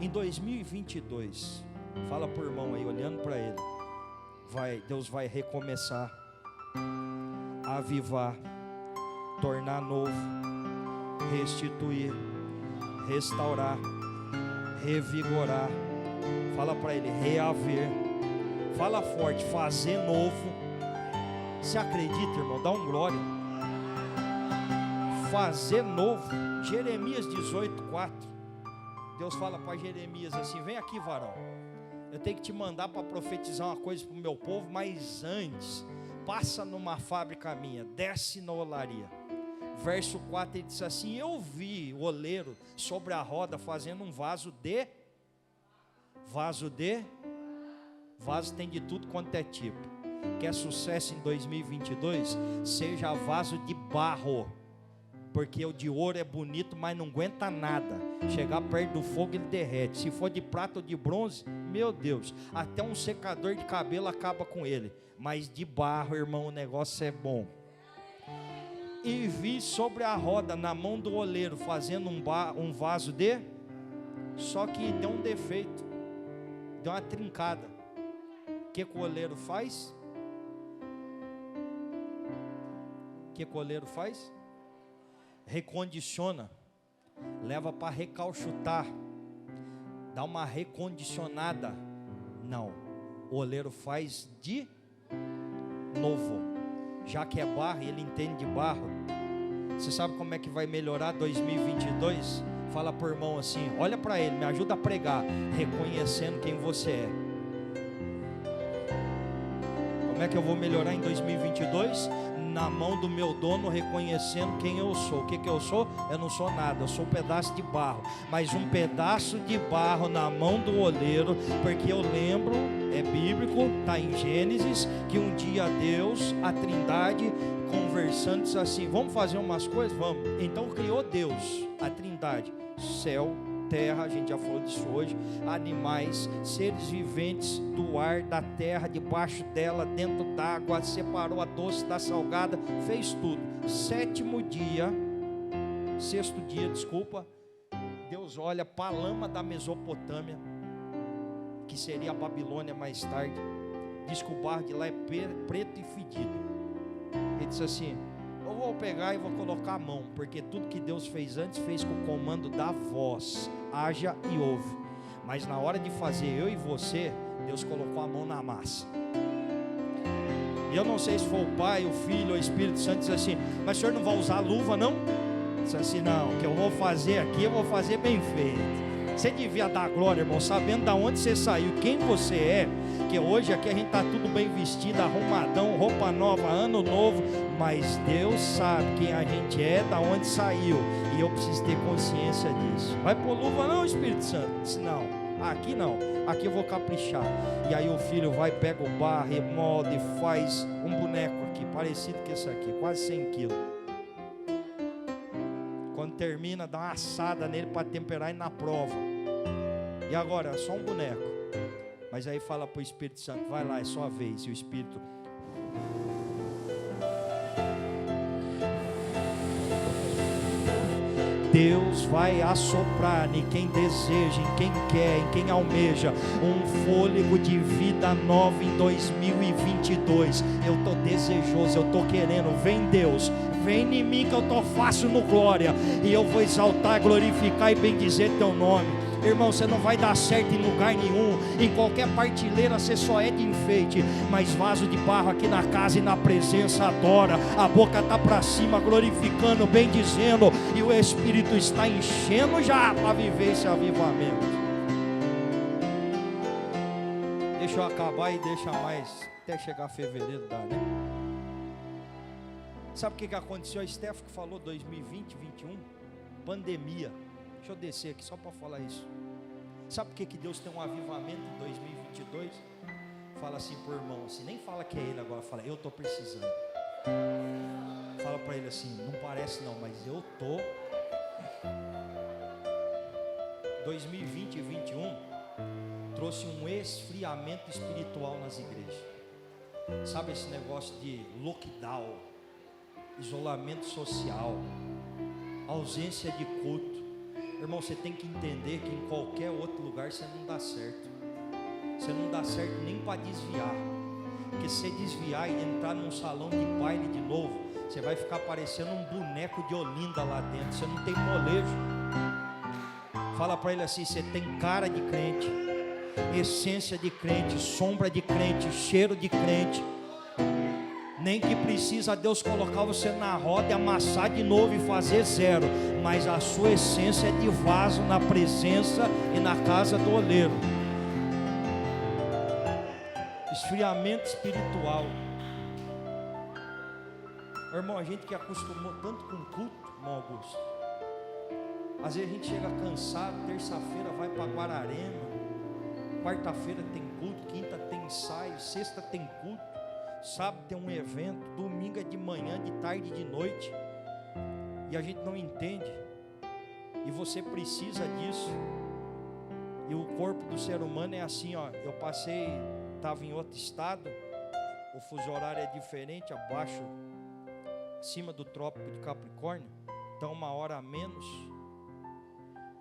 Em 2022, fala por irmão aí, olhando para ele, Deus vai recomeçar, avivar, tornar novo, restituir, restaurar, revigorar. Fala para ele: reaver. Fala forte: fazer novo. Você acredita, irmão? Dá um glória. Fazer novo. Jeremias 18:4. Deus fala para Jeremias assim: vem aqui, varão, eu tenho que te mandar para profetizar uma coisa para o meu povo, mas antes passa numa fábrica minha, desce na olaria. Verso 4, ele diz assim: eu vi o oleiro sobre a roda fazendo um vaso tem de tudo quanto é tipo. Quer sucesso em 2022? Seja vaso de barro, porque o de ouro é bonito, mas não aguenta nada. Chegar perto do fogo ele derrete. Se for de prata ou de bronze, meu Deus, até um secador de cabelo acaba com ele. Mas de barro, irmão, o negócio é bom. E vi sobre a roda, na mão do oleiro, fazendo um vaso de... Só que deu um defeito, deu uma trincada. O que o oleiro faz? O que o oleiro faz? Recondiciona, leva para recalchutar, dá uma recondicionada. Não, o oleiro faz de novo. Já que é barro e ele entende de barro, você sabe como é que vai melhorar 2022? Fala para o irmão assim, olha para ele, me ajuda a pregar, reconhecendo quem você é. Como é que eu vou melhorar em 2022? Na mão do meu dono, reconhecendo quem eu sou. O que eu sou? Eu não sou nada, eu sou um pedaço de barro. Mas um pedaço de barro na mão do oleiro, porque eu lembro, é bíblico, está em Gênesis, que um dia Deus, a Trindade, conversando, disse assim: vamos fazer umas coisas? Vamos. Então criou Deus, a Trindade, céu, terra, a gente já falou disso hoje, animais, seres viventes do ar, da terra, debaixo dela, dentro d'água, separou a doce da salgada, fez tudo. Sexto dia, Deus olha para a lama da Mesopotâmia, que seria a Babilônia mais tarde, diz que o barro de lá é preto e fedido. Ele disse assim: eu vou pegar e vou colocar a mão, porque tudo que Deus fez antes, fez com o comando da voz, haja e ouve. Mas na hora de fazer eu e você, Deus colocou a mão na massa. E eu não sei se foi o Pai, o Filho, o Espírito Santo, disse assim: mas o senhor não vai usar luva não? Disse assim: não, o que eu vou fazer aqui, eu vou fazer bem feito. Você devia dar glória, irmão, sabendo de onde você saiu, quem você é. Que hoje aqui a gente está tudo bem vestido, arrumadão, roupa nova, ano novo, mas Deus sabe quem a gente é, da onde saiu, e eu preciso ter consciência disso. Vai pôr luva não, Espírito Santo? Disse: não, aqui não, aqui eu vou caprichar. E aí o filho vai, pega o barro, remolda e faz um boneco aqui, parecido com esse aqui, quase 100 quilos. Quando termina, dá uma assada nele para temperar e na prova. E agora, é só um boneco. Mas aí fala para o Espírito Santo: vai lá, é sua vez. E o Espírito... Deus vai assoprar em quem deseja, em quem quer, em quem almeja um fôlego de vida nova em 2022. Eu estou desejoso, eu estou querendo. Vem Deus, vem em mim que eu estou fácil no glória, e eu vou exaltar, glorificar e bendizer teu nome. Irmão, você não vai dar certo em lugar nenhum, em qualquer partilheira você só é de enfeite, mas vaso de barro aqui na casa e na presença adora, a boca está para cima glorificando, bendizendo, e o Espírito está enchendo já para viver esse avivamento. Deixa eu acabar e deixa mais, até chegar fevereiro dá, né? Sabe o que aconteceu? A Steph que falou 2020, 2021, pandemia. Deixa eu descer aqui só para falar isso. Sabe por que Deus tem um avivamento em 2022? Fala assim pro irmão, assim, nem fala que é ele agora, fala: eu estou precisando. Fala para ele assim: não parece não, mas eu estou. 2020 e 2021 trouxe um esfriamento espiritual nas igrejas. Sabe esse negócio de lockdown, isolamento social, ausência de culto. Irmão, você tem que entender que em qualquer outro lugar você não dá certo. Você não dá certo nem para desviar. Porque se você desviar e entrar num salão de baile de novo, você vai ficar parecendo um boneco de Olinda lá dentro. Você não tem molejo. Fala para ele assim: você tem cara de crente, essência de crente, sombra de crente, cheiro de crente. Nem que precisa Deus colocar você na roda e amassar de novo e fazer zero, mas a sua essência é de vaso na presença e na casa do oleiro. Esfriamento espiritual. Irmão, a gente que acostumou tanto com culto, irmão Augusto, às vezes a gente chega cansado, terça-feira vai para Guararema, quarta-feira tem culto, quinta tem ensaio, sexta tem culto, sábado tem um evento, domingo é de manhã, de tarde, de noite, e a gente não entende, e você precisa disso. E o corpo do ser humano é assim, ó. Eu passei, estava em outro estado, o fuso horário é diferente, abaixo, acima do trópico de Capricórnio, então 1 hora a menos.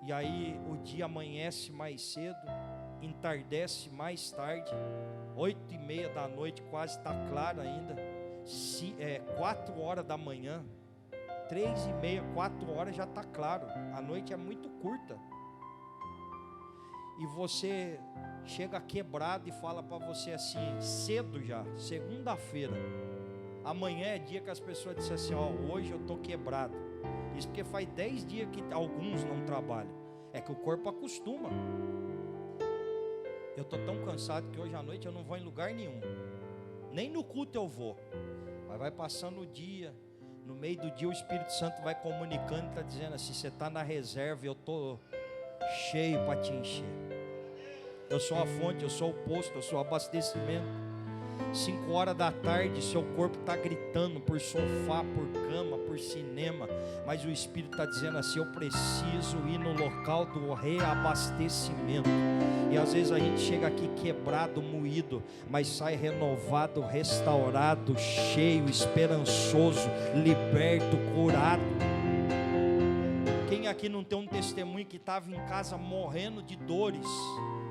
E aí o dia amanhece mais cedo, entardece mais tarde, 8h30 da noite, quase está claro ainda. 4 horas da manhã, 3h30, 4 horas já está claro. A noite é muito curta. E você chega quebrado e fala para você assim, cedo já, segunda-feira, amanhã é dia que as pessoas dizem assim, ó, hoje eu estou quebrado. Isso porque faz 10 dias que alguns não trabalham. É que o corpo acostuma. Eu estou tão cansado que hoje à noite eu não vou em lugar nenhum. Nem no culto eu vou. Mas vai passando o dia, no meio do dia o Espírito Santo vai comunicando, está dizendo assim, você está na reserva, eu estou cheio para te encher. Eu sou a fonte, eu sou o posto, eu sou o abastecimento. 5 horas da tarde, seu corpo está gritando por sofá, por cama, por cinema, mas o Espírito está dizendo assim, eu preciso ir no local do reabastecimento. E às vezes a gente chega aqui quebrado, moído, mas sai renovado, restaurado, cheio, esperançoso, liberto, curado. Quem aqui não tem um testemunho que estava em casa morrendo de dores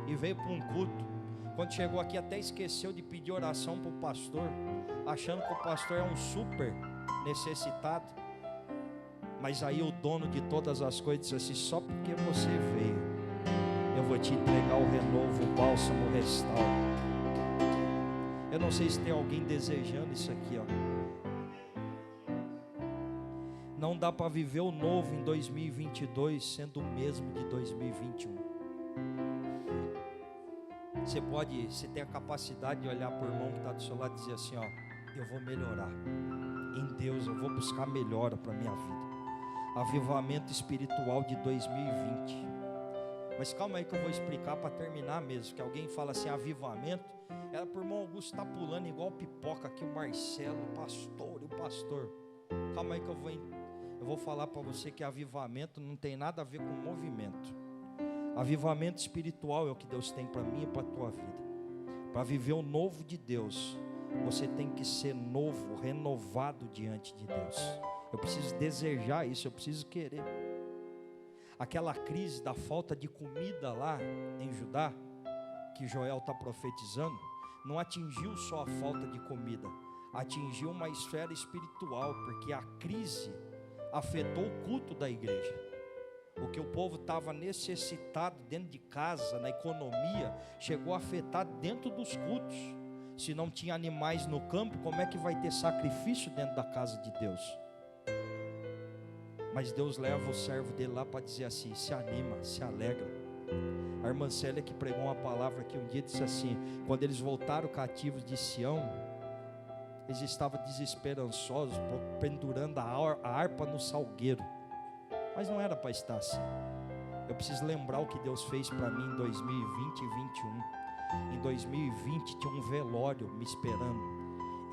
e veio para um culto? Quando chegou aqui até esqueceu de pedir oração para o pastor, achando que o pastor é um super necessitado. Mas aí o dono de todas as coisas disse assim, só porque você veio, eu vou te entregar o renovo, o bálsamo, o restauro. Eu não sei se tem alguém desejando isso aqui, ó. Não dá para viver o novo em 2022 sendo o mesmo de 2021. Você tem a capacidade de olhar para o irmão que está do seu lado e dizer assim, ó, eu vou melhorar. Em Deus eu vou buscar melhora para a minha vida. Avivamento espiritual de 2020. Mas calma aí que eu vou explicar para terminar mesmo. Que alguém fala assim, avivamento. Era para o irmão Augusto estar pulando igual pipoca aqui, o Marcelo, o pastor. Calma aí que eu vou falar para você que avivamento não tem nada a ver com movimento. Avivamento espiritual é o que Deus tem para mim e para a tua vida. Para viver o novo de Deus, você tem que ser novo, renovado diante de Deus. Eu preciso desejar isso, eu preciso querer. Aquela crise da falta de comida lá em Judá, que Joel está profetizando, não atingiu só a falta de comida, atingiu uma esfera espiritual, porque a crise afetou o culto da igreja. O que o povo estava necessitado dentro de casa, na economia, chegou a afetar dentro dos cultos. Se não tinha animais no campo, como é que vai ter sacrifício dentro da casa de Deus? Mas Deus leva o servo dele lá para dizer assim, se anima, se alegra. A irmã Célia que pregou uma palavra que um dia disse assim, quando eles voltaram cativos de Sião, eles estavam desesperançosos, pendurando a harpa no salgueiro. Mas não era para estar assim. Eu preciso lembrar o que Deus fez para mim em 2020 e 2021. Em 2020 tinha um velório me esperando.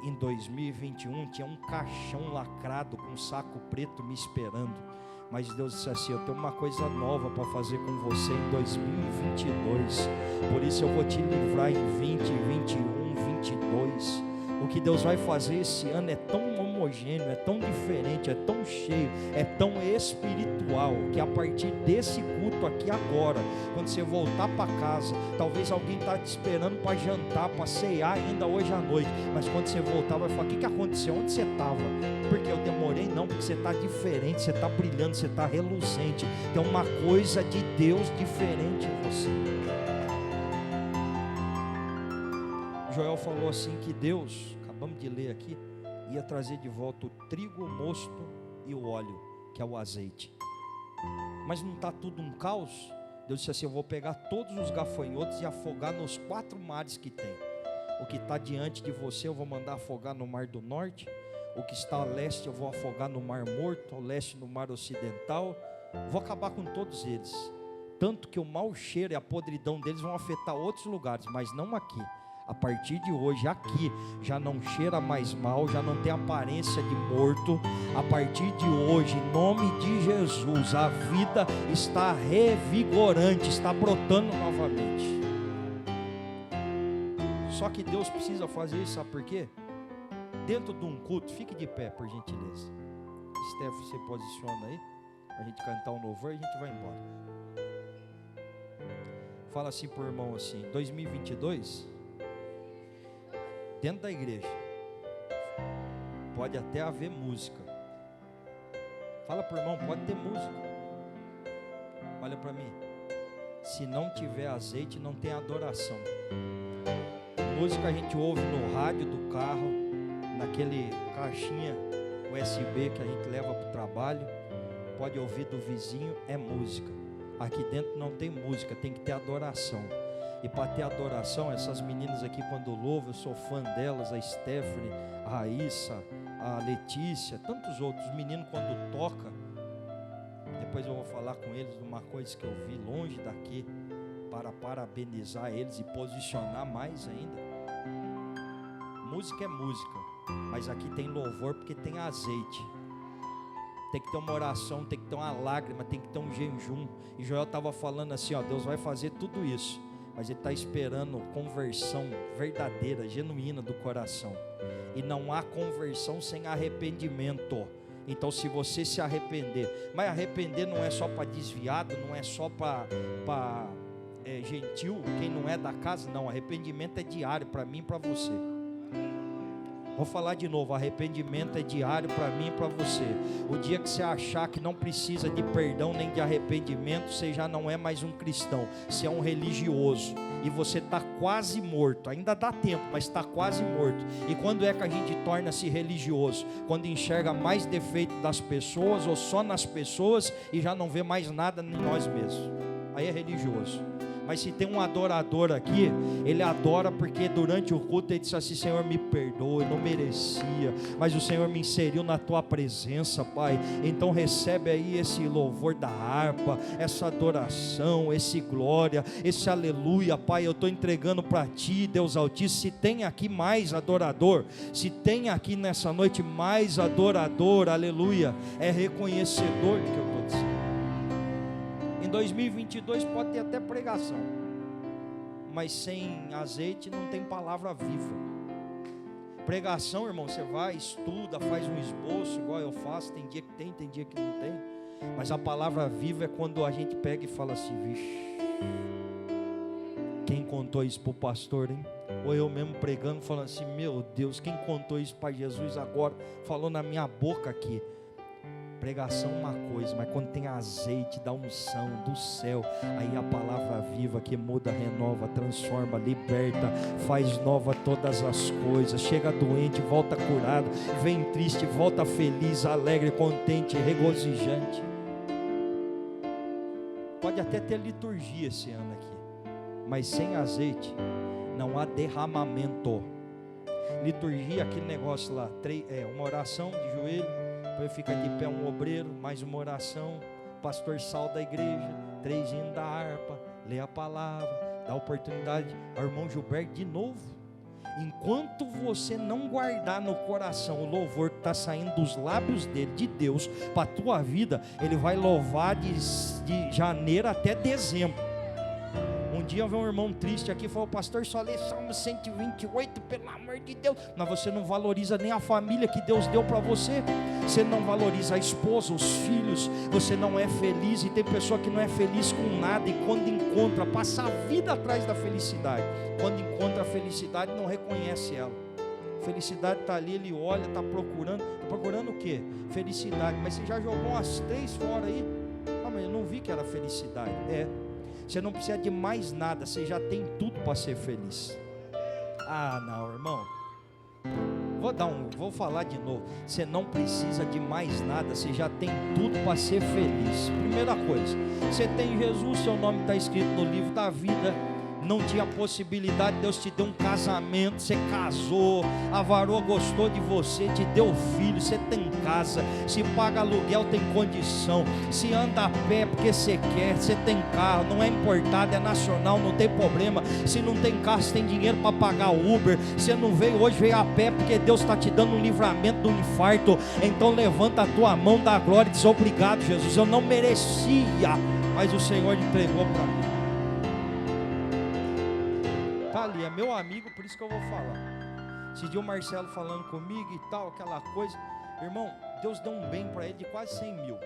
Em 2021 tinha um caixão lacrado com um saco preto me esperando. Mas Deus disse assim, eu tenho uma coisa nova para fazer com você em 2022. Por isso eu vou te livrar em 20, 21, 22. O que Deus vai fazer esse ano é tão homogêneo, é tão diferente, é tão cheio, é tão espiritual, que a partir desse culto aqui agora, quando você voltar para casa, talvez alguém está te esperando para jantar, para ceiar ainda hoje à noite, mas quando você voltar vai falar, o que aconteceu? Onde você estava? Porque eu demorei? Não, porque você está diferente, você está brilhando, você está reluzente, tem uma coisa de Deus diferente em você. Joel falou assim que Deus, acabamos de ler aqui, ia trazer de volta o trigo, o mosto e o óleo, que é o azeite. Mas não está tudo um caos? Deus disse assim, eu vou pegar todos os gafanhotos e afogar nos 4 mares que tem. O que está diante de você eu vou mandar afogar no mar do norte, o que está a leste eu vou afogar no Mar Morto, ao leste no Mar Ocidental, vou acabar com todos eles, tanto que o mau cheiro e a podridão deles vão afetar outros lugares, mas não aqui. A partir de hoje, aqui, já não cheira mais mal, já não tem aparência de morto. A partir de hoje, em nome de Jesus, a vida está revigorante, está brotando novamente. Só que Deus precisa fazer isso, sabe por quê? Dentro de um culto, fique de pé, por gentileza. Steph, você posiciona aí, a gente cantar um louvor e a gente vai embora. Fala assim pro irmão assim, 2022... dentro da igreja pode até haver música. Fala para o irmão, pode ter música. Olha para mim, se não tiver azeite, não tem adoração. Música a gente ouve no rádio do carro, naquele caixinha USB que a gente leva para o trabalho, pode ouvir do vizinho, é música. Aqui dentro não tem música, tem que ter adoração. E para ter adoração, essas meninas aqui quando louvam, eu sou fã delas, a Stephanie, a Raíssa, a Letícia, tantos outros meninos quando toca, depois eu vou falar com eles de uma coisa que eu vi longe daqui, para parabenizar eles e posicionar mais ainda. Música é música, mas aqui tem louvor porque tem azeite. Tem que ter uma oração, tem que ter uma lágrima, tem que ter um jejum. E Joel estava falando assim, ó, Deus vai fazer tudo isso, mas Ele está esperando conversão verdadeira, genuína do coração. E não há conversão sem arrependimento. Então se você se arrepender, mas arrepender não é só para desviado, não é só para gentil, quem não é da casa, não. Arrependimento é diário para mim e para você. Vou falar de novo, arrependimento é diário para mim e para você. O dia que você achar que não precisa de perdão nem de arrependimento, você já não é mais um cristão, você é um religioso. E você está quase morto, ainda dá tempo, mas está quase morto. E quando é que a gente torna-se religioso? Quando enxerga mais defeito das pessoas ou só nas pessoas e já não vê mais nada em nós mesmos. Aí é religioso. Mas se tem um adorador aqui, ele adora porque durante o culto ele disse assim, Senhor, me perdoe, não merecia, mas o Senhor me inseriu na tua presença, Pai. Então recebe aí esse louvor da harpa, essa adoração, esse glória, esse aleluia, Pai. Eu estou entregando para ti, Deus Altíssimo. Se tem aqui mais adorador, se tem aqui nessa noite mais adorador, aleluia, é reconhecedor do que eu estou dizendo. 2022 pode ter até pregação, mas sem azeite não tem palavra viva. Pregação, irmão, você vai, estuda, faz um esboço, igual eu faço, tem dia que tem dia que não tem, mas a palavra viva é quando a gente pega e fala assim, vixe, quem contou isso para o pastor, hein? Ou eu mesmo pregando, falando assim, meu Deus, quem contou isso para Jesus agora, falou na minha boca aqui. Pregação é uma coisa, mas quando tem azeite da unção do céu, aí a palavra viva que muda, renova, transforma, liberta, faz nova todas as coisas. Chega doente, volta curado, vem triste, volta feliz, alegre, contente, regozijante. Pode até ter liturgia esse ano aqui, mas sem azeite não há derramamento. Liturgia, aquele negócio lá, uma oração de joelho, depois fica de pé um obreiro, mais uma oração, pastor sal da igreja, 3 hinos da harpa, lê a palavra, dá oportunidade ao irmão Gilberto de novo. Enquanto você não guardar no coração o louvor que está saindo dos lábios dele, de Deus, para a tua vida, ele vai louvar de janeiro até dezembro. Um dia eu vi um irmão triste aqui e falou, pastor, só lê Salmo 128, pelo amor de Deus. Mas você não valoriza nem a família que Deus deu para você. Você não valoriza a esposa, os filhos. Você não é feliz. E tem pessoa que não é feliz com nada. E quando encontra, passa a vida atrás da felicidade. Quando encontra a felicidade, não reconhece ela. Felicidade está ali, ele olha, está procurando. Está procurando o quê? Felicidade. Mas você já jogou umas 3 fora aí? Ah, mas eu não vi que era felicidade. Você não precisa de mais nada, você já tem tudo para ser feliz. Ah, não, irmão. Vou falar de novo. Você não precisa de mais nada, você já tem tudo para ser feliz. Primeira coisa, você tem Jesus, seu nome está escrito no livro da vida. não tinha possibilidade, Deus te deu um casamento, você casou, a varoa gostou de você, te deu filho, você tem casa, se paga aluguel, tem condição, se anda a pé porque você quer, você tem carro, não é importado, é nacional, não tem problema. Se não tem carro, você tem dinheiro para pagar Uber. Você não veio hoje, veio a pé porque Deus está te dando um livramento do infarto. Então levanta a tua mão, dá glória e diz: obrigado, Jesus, eu não merecia, mas o Senhor entregou para mim. Tá ali, é meu amigo, por isso que eu vou falar. Esse dia o Marcelo falando comigo e tal, aquela coisa. Irmão, Deus deu um bem para ele de quase 100 mil.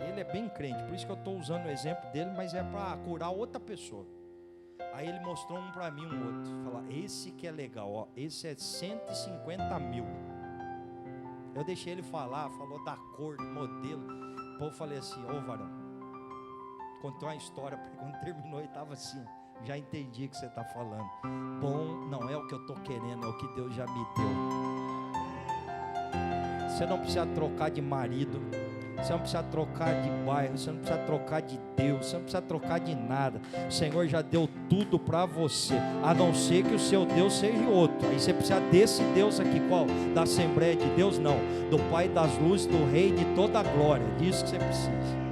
Ele é bem crente, por isso que eu estou usando o exemplo dele, mas é para curar outra pessoa. Aí ele mostrou um para mim, um outro. Fala: esse que é legal, ó, esse é 150 mil. Eu deixei ele falar, falou da cor, do modelo. Pô, eu falei assim: ô varão, contou uma história, porque quando terminou ele estava assim: já entendi o que você está falando. Bom, não é o que eu estou querendo, é o que Deus já me deu. Você não precisa trocar de marido, você não precisa trocar de bairro, você não precisa trocar de Deus, você não precisa trocar de nada. O Senhor já deu tudo para você, a não ser que o seu Deus seja outro. Aí você precisa desse Deus aqui, qual? Da Assembleia de Deus? Não, do Pai das luzes, do Rei de toda a glória. Disso que você precisa.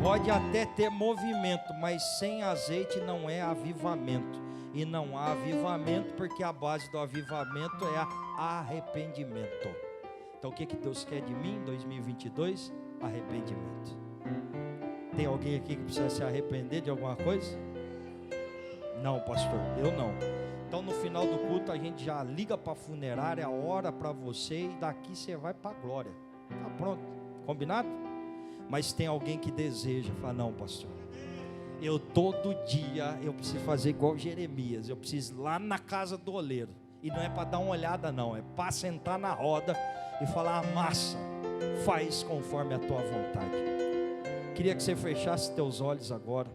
Pode até ter movimento, mas sem azeite não é avivamento. E não há avivamento porque a base do avivamento é arrependimento. Então o que Deus quer de mim em 2022? Arrependimento. Tem alguém aqui que precisa se arrepender de alguma coisa? Não, pastor, eu não. Então no final do culto a gente já liga para a funerária, ora para você e daqui você vai para a glória. Tá pronto, combinado? Mas tem alguém que deseja, fala: não, pastor, eu todo dia eu preciso fazer igual Jeremias, eu preciso ir lá na casa do oleiro. E não é para dar uma olhada não, é para sentar na roda e falar: amassa, faz conforme a tua vontade. Queria que você fechasse teus olhos agora,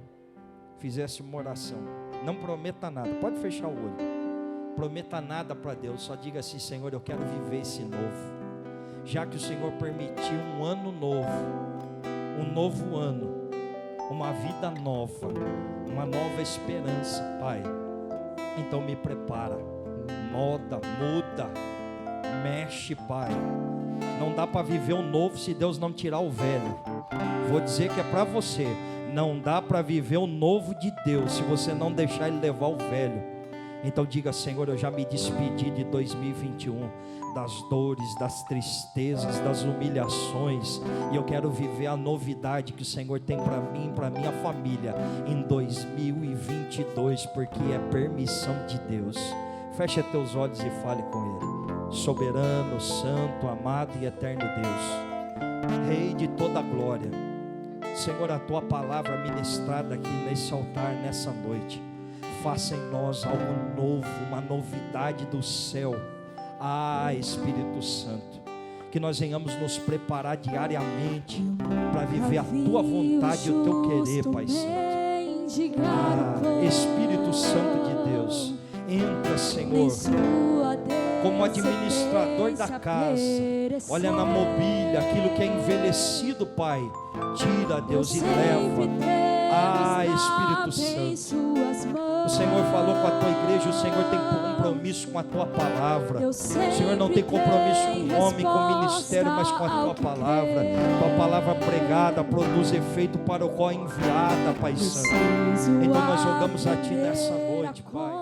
fizesse uma oração. Não prometa nada, pode fechar o olho. Prometa nada para Deus, só diga assim: Senhor, eu quero viver esse novo. Já que o Senhor permitiu um ano novo, um novo ano, uma vida nova, uma nova esperança, Pai, então me prepara, muda, mexe, Pai. Não dá para viver o novo se Deus não tirar o velho. Vou dizer que é para você: não dá para viver o novo de Deus se você não deixar Ele levar o velho. Então diga: Senhor, eu já me despedi de 2021, das dores, das tristezas, das humilhações, e eu quero viver a novidade que o Senhor tem para mim, para minha família em 2022, porque é permissão de Deus. Feche teus olhos e fale com Ele. Soberano, santo, amado e eterno Deus, Rei de toda a glória, Senhor, a Tua palavra ministrada aqui nesse altar, nessa noite, faça em nós algo novo, uma novidade do céu. Espírito Santo, que nós venhamos nos preparar diariamente para viver a Tua vontade e o Teu querer, Pai Santo. Espírito Santo de Deus, entra, Senhor, como administrador da casa. Olha na mobília, aquilo que é envelhecido, Pai, tira, Deus, e leva. Espírito Santo, o Senhor falou com a Tua igreja, o Senhor tem compromisso com a Tua palavra. O Senhor não tem compromisso com o homem, com o ministério, mas com a Tua palavra. Tua palavra pregada produz efeito para o qual é enviada, Pai Santo. Então nós rogamos a Ti nessa noite, Pai.